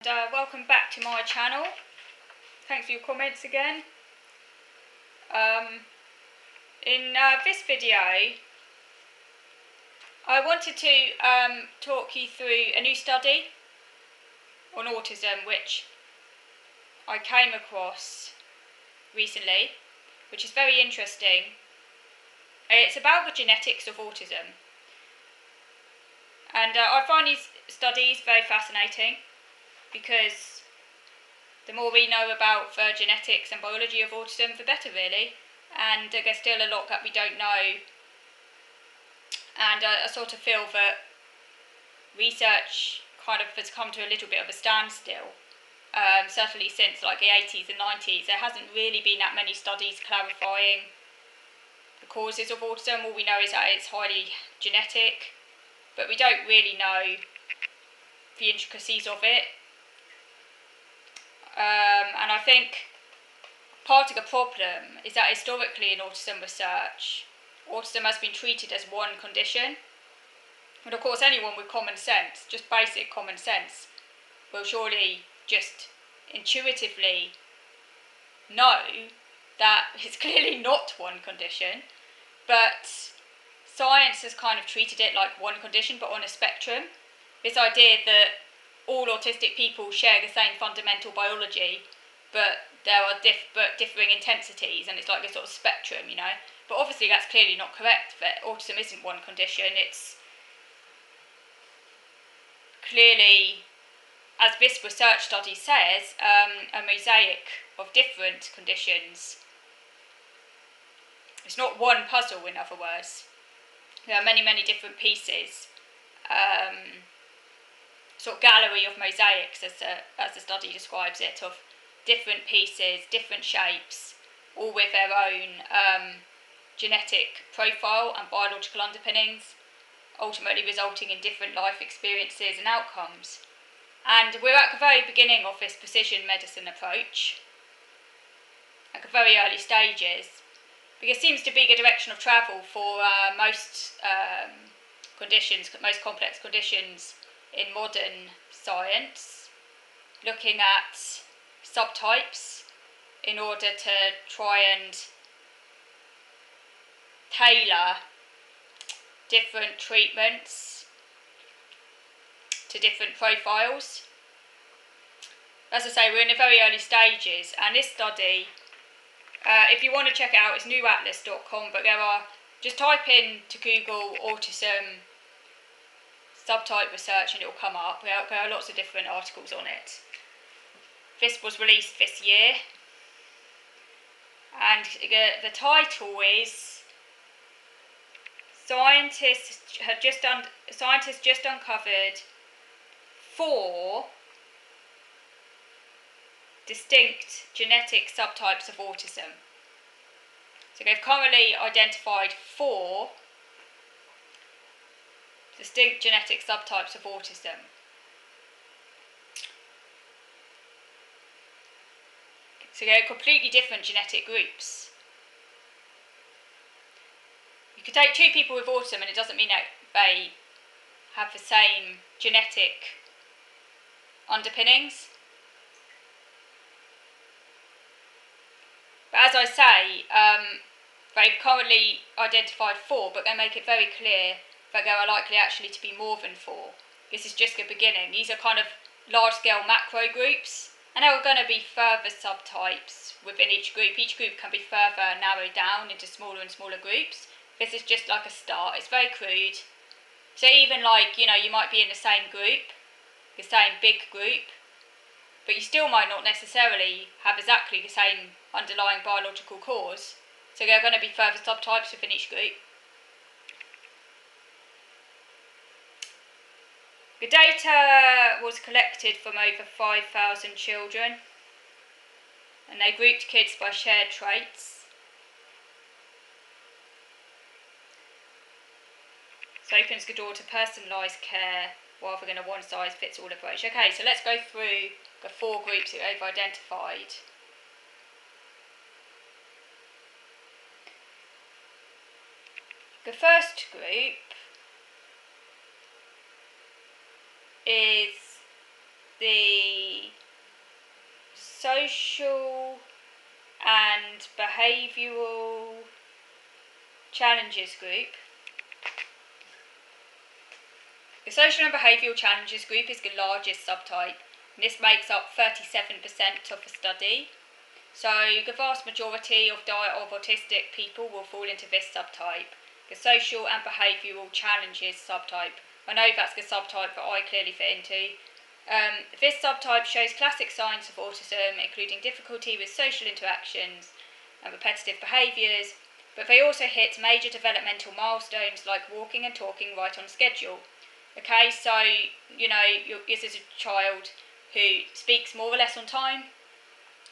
Welcome back to my channel. Thanks for your comments again. In this video I wanted to talk you through a new study on autism which I came across recently, which is very interesting. It's about the genetics of autism, and I find these studies very fascinating because the more we know about the genetics and biology of autism, the better, really. And there's still a lot that we don't know. And I sort of feel that research kind of has come to a little bit of a standstill. Certainly since like the 80s and 90s, there hasn't really been that many studies clarifying the causes of autism. All we know is that it's highly genetic, but we don't really know the intricacies of it. And I think part of the problem is that historically in autism research, autism has been treated as one condition. And of course anyone with common sense, just basic common sense, will surely just intuitively know that it's clearly not one condition. But science has kind of treated it like one condition but on a spectrum. This idea that all autistic people share the same fundamental biology, but there are differing intensities, and it's like a sort of spectrum, you know. But obviously that's clearly not correct, that autism isn't one condition. It's clearly, as this research study says, a mosaic of different conditions. It's not one puzzle, in other words. There are many, many different pieces. Sort of gallery of mosaics, as the study describes it, of different pieces, different shapes, all with their own genetic profile and biological underpinnings, ultimately resulting in different life experiences and outcomes. And we're at the very beginning of this precision medicine approach, at the very early stages, because it seems to be the direction of travel for most conditions, most complex conditions in modern science, looking at subtypes in order to try and tailor different treatments to different profiles. As I say, we're in the very early stages, and this study, if you want to check it out, it's newatlas.com, but just type in to Google autism subtype research and it will come up. There are lots of different articles on it. This was released this year, and the title is Scientists just uncovered 4 distinct genetic subtypes of autism. So they've currently identified 4 distinct genetic subtypes of autism. So they're completely different genetic groups. You could take 2 people with autism and it doesn't mean that they have the same genetic underpinnings. But as I say, they've currently identified 4, but they make it very clear that there are likely actually to be more than 4. This is just the beginning. These are kind of large-scale macro groups, and there are going to be further subtypes within each group. Each group can be further narrowed down into smaller and smaller groups. This is just like a start. It's very crude. So even like, you know, you might be in the same group, the same big group, but you still might not necessarily have exactly the same underlying biological cause. So there are going to be further subtypes within each group. The data was collected from over 5,000 children, and they grouped kids by shared traits. So it opens the door to personalised care rather than a one-size-fits-all approach. Okay, so let's go through the 4 groups that they've identified. The first group is the social and behavioural challenges group. The social and behavioural challenges group is the largest subtype, and this makes up 37% of the study. So the vast majority of autistic people will fall into this subtype, the social and behavioural challenges subtype. I know that's the subtype that I clearly fit into. This subtype shows classic signs of autism, including difficulty with social interactions and repetitive behaviours, but they also hit major developmental milestones like walking and talking right on schedule. Okay, so, this is a child who speaks more or less on time.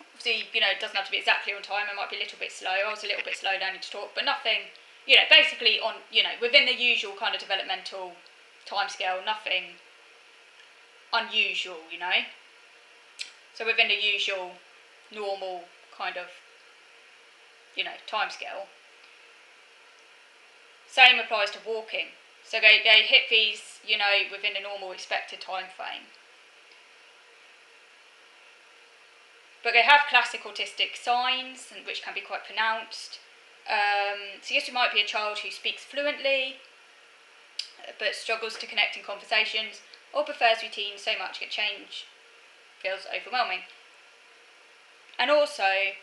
Obviously, it doesn't have to be exactly on time, it might be a little bit slow. I was a little bit slow learning to talk, but nothing, basically on, within the usual kind of developmental timescale, nothing unusual, So within the usual, normal kind of, timescale. Same applies to walking. So they hit these, within the normal expected time frame. But they have classic autistic signs, which can be quite pronounced. So yes, it might be a child who speaks fluently, but struggles to connect in conversations, or prefers routine so much that change feels overwhelming. And also,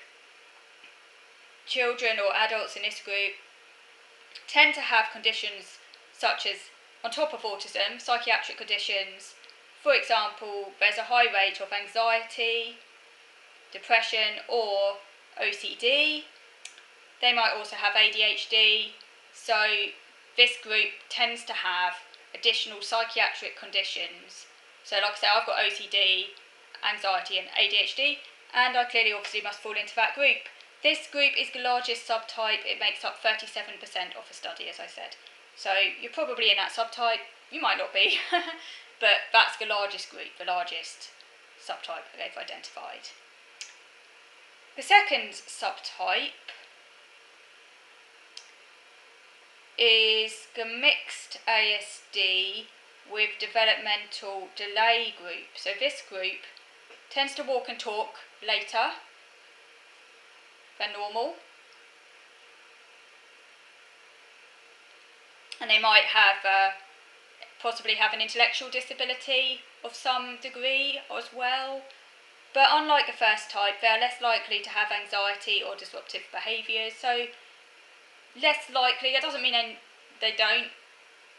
children or adults in this group tend to have conditions such as, on top of autism, psychiatric conditions. For example, there's a high rate of anxiety, depression, or OCD. They might also have ADHD. So this group tends to have additional psychiatric conditions. So like I say, I've got OCD, anxiety and ADHD, and I clearly obviously must fall into that group. This group is the largest subtype. It makes up 37% of the study, as I said. So you're probably in that subtype. You might not be, but that's the largest group, the largest subtype that they've identified. The second subtype is the mixed ASD with developmental delay group. So this group tends to walk and talk later than normal, and they might have possibly have an intellectual disability of some degree as well. But unlike the first type, they're less likely to have anxiety or disruptive behaviours. So less likely, that doesn't mean they don't.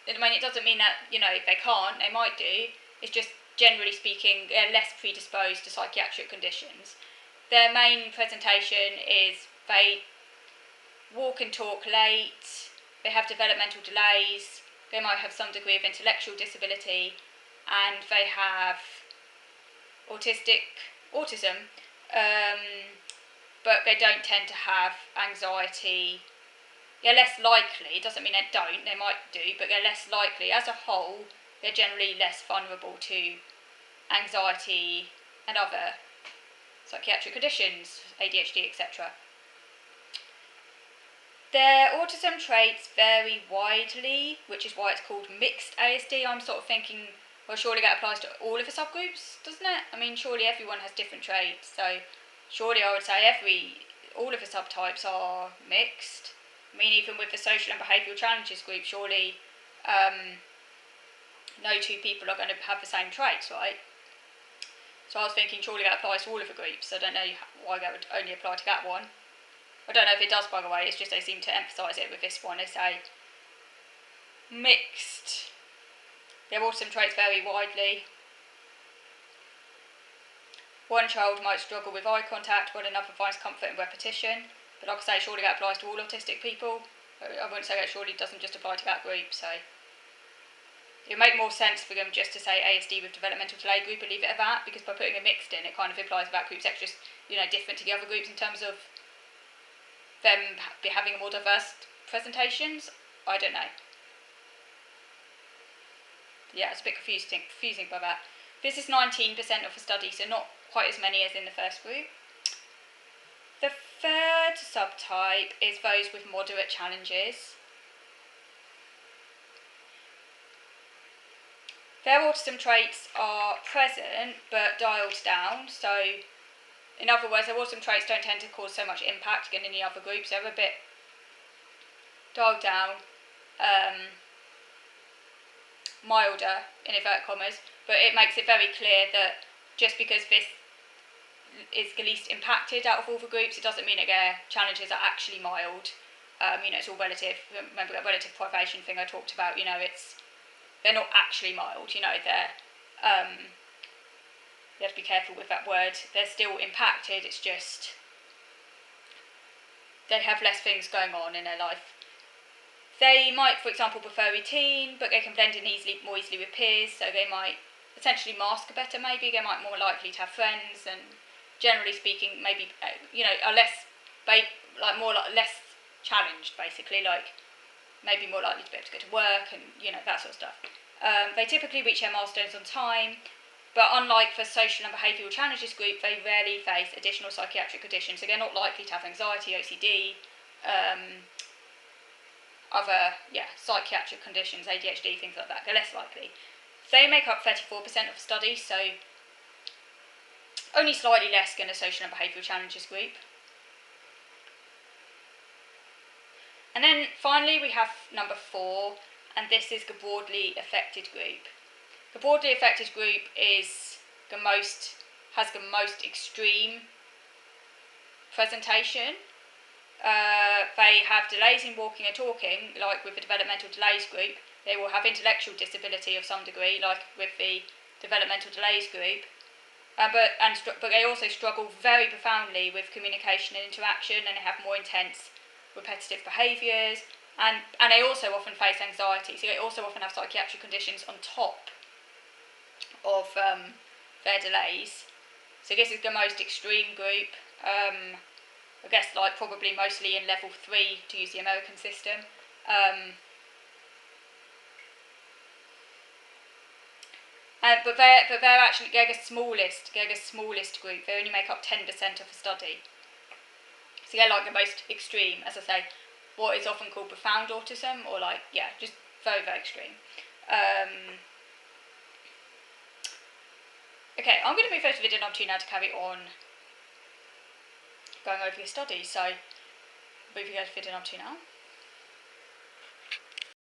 I mean, it doesn't mean that, if they can't, they might do. It's just, generally speaking, they're less predisposed to psychiatric conditions. Their main presentation is they walk and talk late, they have developmental delays, they might have some degree of intellectual disability, and they have autism, but they don't tend to have anxiety. They're less likely, it doesn't mean they don't, they might do, but they're less likely. As a whole, they're generally less vulnerable to anxiety and other psychiatric conditions, ADHD, etc. Their autism traits vary widely, which is why it's called mixed ASD. I'm sort of thinking, well, surely that applies to all of the subgroups, doesn't it? I mean, surely everyone has different traits, so surely I would say all of the subtypes are mixed. I mean, even with the social and behavioural challenges group, surely no two people are going to have the same traits, right? So I was thinking, surely that applies to all of the groups. I don't know why that would only apply to that one. I don't know if it does, by the way. It's just they seem to emphasise it with this one. They say mixed. Their autism traits vary widely. One child might struggle with eye contact, while another finds comfort in repetition. But like I say, surely that applies to all autistic people. I wouldn't say that surely doesn't just apply to that group. So it would make more sense for them just to say ASD with developmental delay group and leave it at that, because by putting a mixed in, it kind of implies that group's extra, different to the other groups in terms of them having more diverse presentations. I don't know. Yeah, it's a bit confusing by that. This is 19% of the study, so not quite as many as in the first group. The third subtype is those with moderate challenges. Their autism traits are present but dialed down, so In other words, their autism traits don't tend to cause so much impact again in the other groups. They're a bit dialed down, milder, in inverted commas, but it makes it very clear that just because this is the least impacted out of all the groups, it doesn't mean that their challenges are actually mild. It's all relative. Remember that relative privation thing I talked about, they're not actually mild, you have to be careful with that word. They're still impacted, it's just they have less things going on in their life. They might, for example, prefer routine, but they can blend in more easily with peers, so they might essentially mask better maybe. They might more likely to have friends, and generally speaking, maybe, are less challenged, basically, like maybe more likely to be able to go to work and, that sort of stuff. They typically reach their milestones on time, but unlike the social and behavioural challenges group, they rarely face additional psychiatric conditions, so they're not likely to have anxiety, OCD, other psychiatric conditions, ADHD, things like that. They're less likely. They make up 34% of the study, so only slightly less than a social and behavioural challenges group. And then finally we have number 4, and this is the broadly affected group. The broadly affected group has the most extreme presentation. They have delays in walking and talking, like with the developmental delays group. They will have intellectual disability of some degree, like with the developmental delays group. But they also struggle very profoundly with communication and interaction, and they have more intense repetitive behaviours, and they also often face anxiety, so they also often have psychiatric conditions on top of their delays. So this is the most extreme group. I guess probably mostly in level 3 to use the American system. But they're actually the smallest group. They only make up 10% of the study. So they're the most extreme, as I say, what is often called profound autism, or just very, very extreme. Okay, I'm going to move over to video number 2 now to carry on going over your study. So, moving over to video number 2 now.